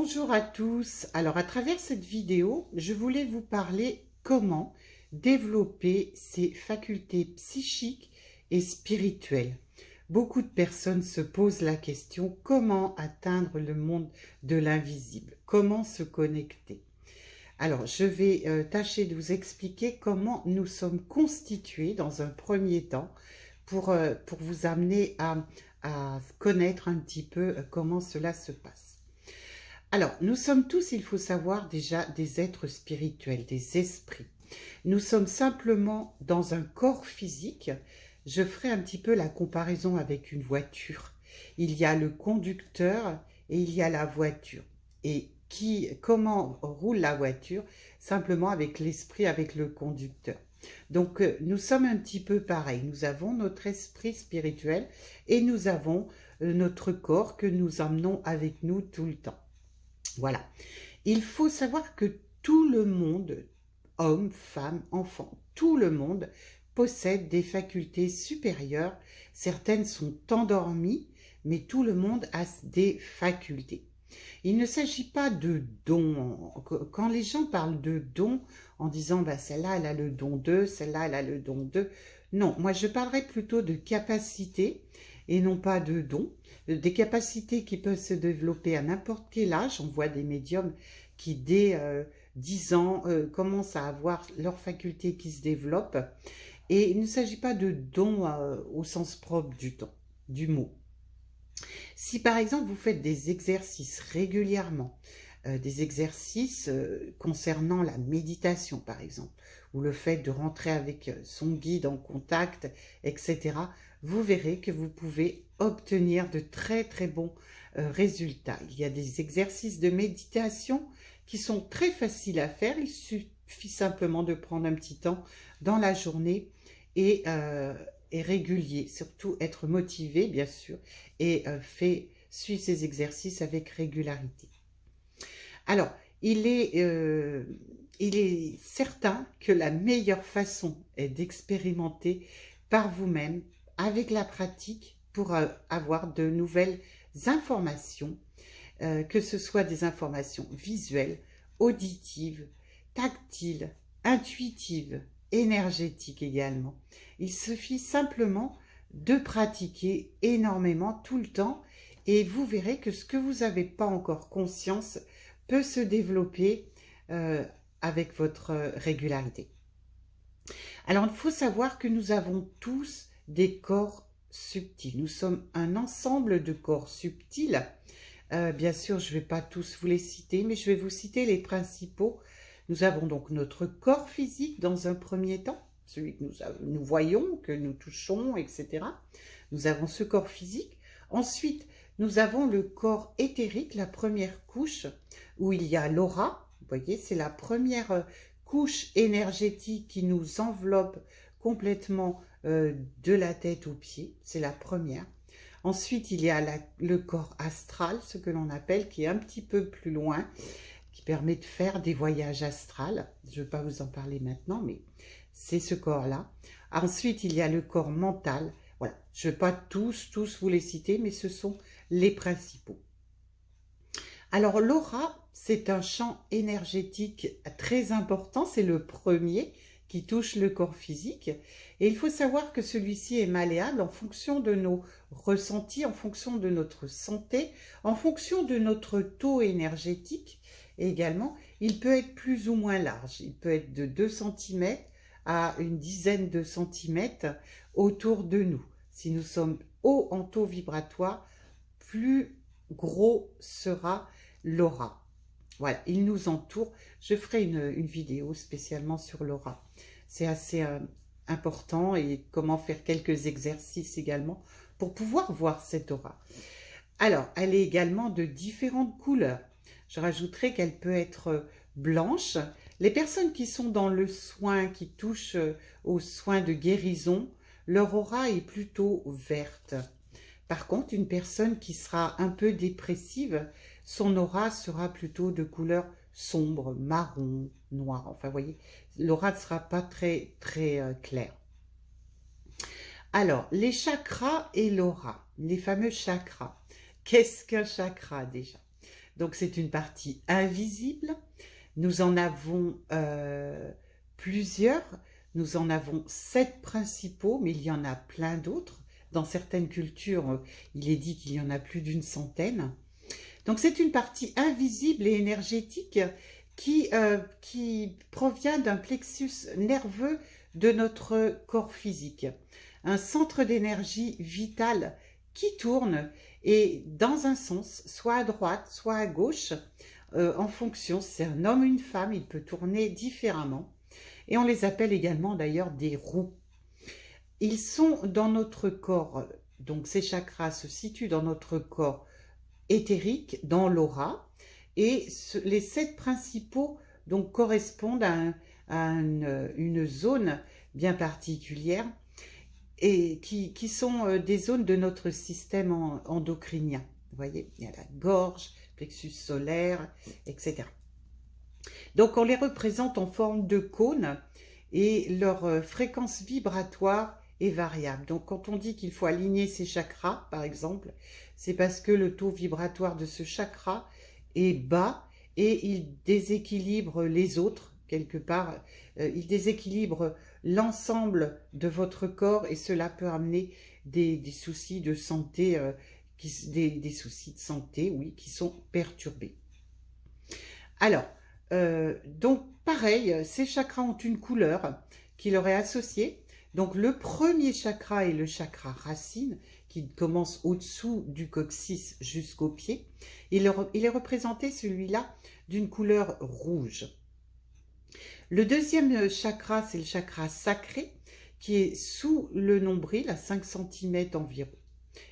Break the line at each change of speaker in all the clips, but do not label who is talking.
Bonjour à tous. Alors, à travers cette vidéo, je voulais vous parler comment développer ses facultés psychiques et spirituelles. Beaucoup de personnes se posent la question comment atteindre le monde de l'invisible, comment se connecter. Alors, je vais tâcher de vous expliquer comment nous sommes constitués dans un premier temps pour vous amener à connaître un petit peu comment cela se passe. Alors, nous sommes tous, il faut savoir déjà, des êtres spirituels, des esprits. Nous sommes simplement dans un corps physique. Je ferai un petit peu la comparaison avec une voiture. Il y a le conducteur et il y a la voiture. Et comment roule la voiture? Simplement avec l'esprit, avec le conducteur. Donc, nous sommes un petit peu pareils. Nous avons notre esprit spirituel et nous avons notre corps que nous emmenons avec nous tout le temps. Voilà. Il faut savoir que tout le monde, hommes, femmes, enfants, tout le monde possède des facultés supérieures. Certaines sont endormies, mais tout le monde a des facultés. Il ne s'agit pas de dons. Quand les gens parlent de dons en disant bah, celle-là elle a le don de, celle-là elle a le don de, non, moi je parlerais plutôt de capacités et non pas de dons. Des capacités qui peuvent se développer à n'importe quel âge. On voit des médiums qui dès 10 ans commencent à avoir leurs facultés qui se développent. Et il ne s'agit pas de dons au sens propre du mot. Si par exemple vous faites des exercices régulièrement, des exercices concernant la méditation par exemple, ou le fait de rentrer avec son guide en contact, etc., vous verrez que vous pouvez obtenir de très très bons résultats. Il y a des exercices de méditation qui sont très faciles à faire. Il suffit simplement de prendre un petit temps dans la journée et régulier, surtout être motivé bien sûr et suivre ces exercices avec régularité. Alors, il est certain que la meilleure façon est d'expérimenter par vous-même avec la pratique pour avoir de nouvelles informations, que ce soit des informations visuelles, auditives, tactiles, intuitives, énergétiques également. Il suffit simplement de pratiquer énormément tout le temps et vous verrez que ce que vous n'avez pas encore conscience peut se développer avec votre régularité. Alors, il faut savoir que nous avons tous des corps subtils. Nous sommes un ensemble de corps subtils. Bien sûr, je ne vais pas tous vous les citer, mais je vais vous citer les principaux. Nous avons donc notre corps physique dans un premier temps, celui que nous voyons, que nous touchons, etc. Nous avons ce corps physique. Ensuite, nous avons le corps éthérique, la première couche, où il y a l'aura. Vous voyez, c'est la première couche énergétique qui nous enveloppe complètement de la tête aux pieds. C'est la première. Ensuite, il y a le corps astral, ce que l'on appelle, qui est un petit peu plus loin, qui permet de faire des voyages astrales. Je ne vais pas vous en parler maintenant, mais c'est ce corps-là. Ensuite, il y a le corps mental. Voilà, je ne vais pas tous vous les citer, mais ce sont les principaux. Alors, l'aura, c'est un champ énergétique très important. C'est le premier qui touche le corps physique. Et il faut savoir que celui-ci est malléable en fonction de nos ressentis, en fonction de notre santé, en fonction de notre taux énergétique. Et également, il peut être plus ou moins large. Il peut être de 2 cm à une dizaine de centimètres autour de nous. Si nous sommes haut en taux vibratoire, plus gros sera l'aura. Voilà, il nous entoure. Je ferai une vidéo spécialement sur l'aura. C'est assez important et comment faire quelques exercices également pour pouvoir voir cette aura. Alors, elle est également de différentes couleurs. Je rajouterai qu'elle peut être blanche. Les personnes qui sont dans le soin, qui touchent aux soins de guérison, leur aura est plutôt verte. Par contre, une personne qui sera un peu dépressive, son aura sera plutôt de couleur sombre, marron, noir. Enfin, vous voyez, l'aura ne sera pas très claire. Alors, les chakras et l'aura, les fameux chakras. Qu'est-ce qu'un chakra déjà? Donc c'est une partie invisible. Nous en avons plusieurs. Nous en avons 7 principaux, mais il y en a plein d'autres. Dans certaines cultures, il est dit qu'il y en a plus d'une centaine. Donc c'est une partie invisible et énergétique qui provient d'un plexus nerveux de notre corps physique. Un centre d'énergie vitale qui tourne et dans un sens, soit à droite, soit à gauche, en fonction, si c'est un homme ou une femme, il peut tourner différemment. Et on les appelle également d'ailleurs des roues. Ils sont dans notre corps, donc ces chakras se situent dans notre corps éthérique, dans l'aura, et les 7 principaux donc correspondent à une zone bien particulière et qui sont des zones de notre système endocrinien. Vous voyez, il y a la gorge, plexus solaire, etc. Donc on les représente en forme de cône et leur fréquence vibratoire est variable. Donc quand on dit qu'il faut aligner ces chakras, par exemple, c'est parce que le taux vibratoire de ce chakra est bas et il déséquilibre les autres, quelque part. Il déséquilibre l'ensemble de votre corps et cela peut amener des soucis de santé, des soucis de santé, oui, qui sont perturbés. Alors, donc pareil, ces chakras ont une couleur qui leur est associée. Donc le premier chakra est le chakra racine, qui commence au-dessous du coccyx jusqu'au pied. Il est représenté, celui-là, d'une couleur rouge. Le deuxième chakra, c'est le chakra sacré, qui est sous le nombril, à 5 cm environ.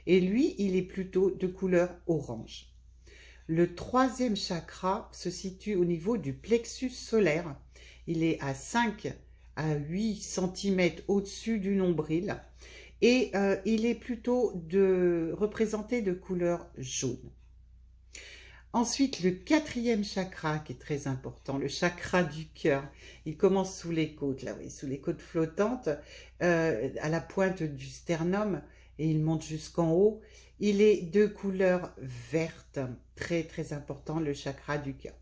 Et lui, il est plutôt de couleur orange. Le troisième chakra se situe au niveau du plexus solaire. Il est à 5 à 8 cm au-dessus du nombril et il est plutôt représenté de couleur jaune. Ensuite, le quatrième chakra qui est très important, le chakra du cœur. Il commence sous les côtes, là, oui, sous les côtes flottantes, à la pointe du sternum et il monte jusqu'en haut. Il est de couleur verte, très très important, le chakra du cœur.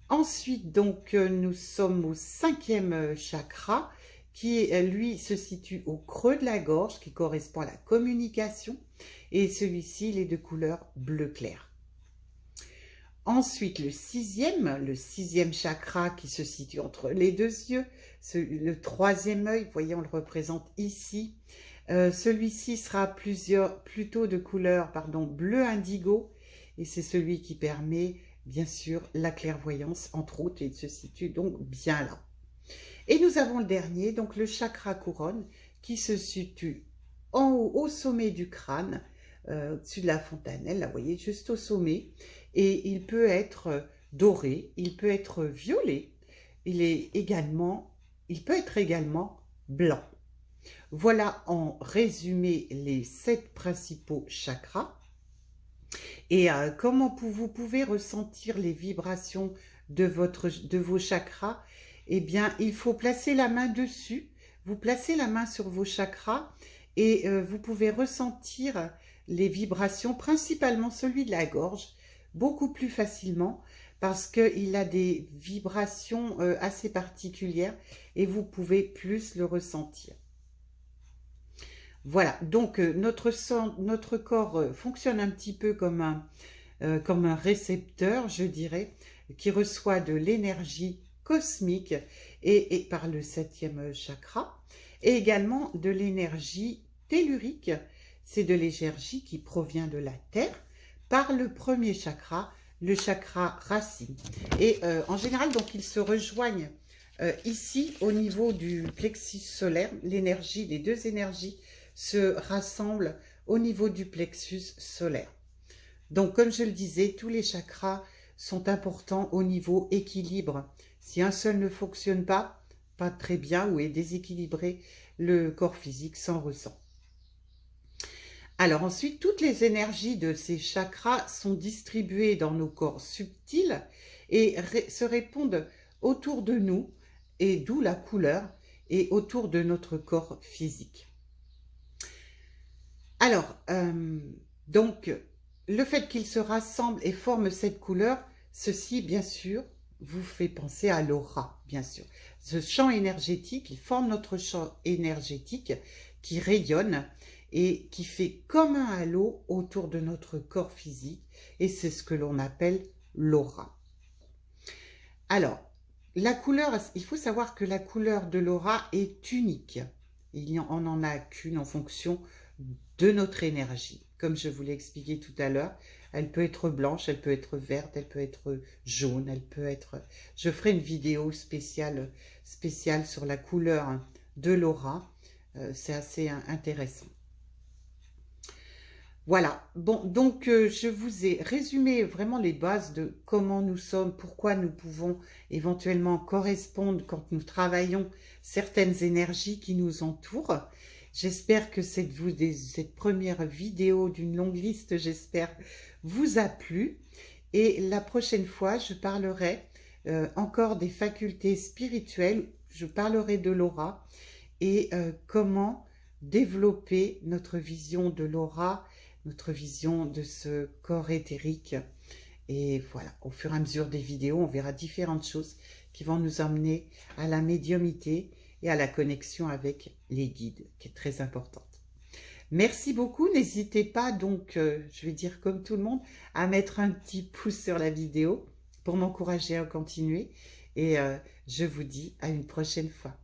Ensuite, donc, nous sommes au 5e chakra, qui, lui, se situe au creux de la gorge, qui correspond à la communication, et celui-ci, il est de couleur bleu clair. Ensuite, le sixième chakra, qui se situe entre les 2 yeux, le 3e œil, vous voyez, on le représente ici. Celui-ci sera plutôt de couleur bleu indigo, et c'est celui qui permet bien sûr la clairvoyance entre autres, et il se situe donc bien là. Et nous avons le dernier, donc le chakra couronne, qui se situe en haut, au sommet du crâne, au-dessus de la fontanelle, là vous voyez, juste au sommet, et il peut être doré, il peut être violet, il peut être également blanc. Voilà en résumé les 7 principaux chakras. Et comment vous pouvez ressentir les vibrations de vos chakras? Eh bien, il faut placer la main dessus. Vous placez la main sur vos chakras et vous pouvez ressentir les vibrations, principalement celui de la gorge, beaucoup plus facilement parce qu'il a des vibrations assez particulières et vous pouvez plus le ressentir. Voilà, donc notre corps fonctionne un petit peu comme un récepteur, je dirais, qui reçoit de l'énergie cosmique et par le 7e chakra, et également de l'énergie tellurique, c'est de l'énergie qui provient de la Terre, par le 1er chakra, le chakra racine. Et en général, donc, ils se rejoignent ici, au niveau du plexus solaire, l'énergie, les 2 énergies se rassemblent au niveau du plexus solaire. Donc, comme je le disais, tous les chakras sont importants au niveau équilibre. Si un seul ne fonctionne pas très bien ou est déséquilibré, le corps physique s'en ressent. Alors ensuite, toutes les énergies de ces chakras sont distribuées dans nos corps subtils et se répondent autour de nous, et d'où la couleur, et autour de notre corps physique. Alors, donc, le fait qu'ils se rassemblent et forment cette couleur, ceci, bien sûr, vous fait penser à l'aura, bien sûr. Ce champ énergétique, il forme notre champ énergétique qui rayonne et qui fait comme un halo autour de notre corps physique, et c'est ce que l'on appelle l'aura. Alors, la couleur, il faut savoir que la couleur de l'aura est unique. On n'en a qu'une en fonction de notre énergie. Comme je vous l'ai expliqué tout à l'heure, elle peut être blanche, elle peut être verte, elle peut être jaune, elle peut être... Je ferai une vidéo spéciale sur la couleur de l'aura. C'est assez intéressant. Voilà, bon, donc je vous ai résumé vraiment les bases de comment nous sommes, pourquoi nous pouvons éventuellement correspondre quand nous travaillons certaines énergies qui nous entourent. J'espère que cette première vidéo d'une longue liste, j'espère, vous a plu. Et la prochaine fois, je parlerai encore des facultés spirituelles, je parlerai de l'aura et comment développer notre vision de l'aura, notre vision de ce corps éthérique. Et voilà, au fur et à mesure des vidéos, on verra différentes choses qui vont nous emmener à la médiumnité et à la connexion avec les guides, qui est très importante. Merci beaucoup, n'hésitez pas donc, je vais dire comme tout le monde, à mettre un petit pouce sur la vidéo pour m'encourager à continuer. Et je vous dis à une prochaine fois.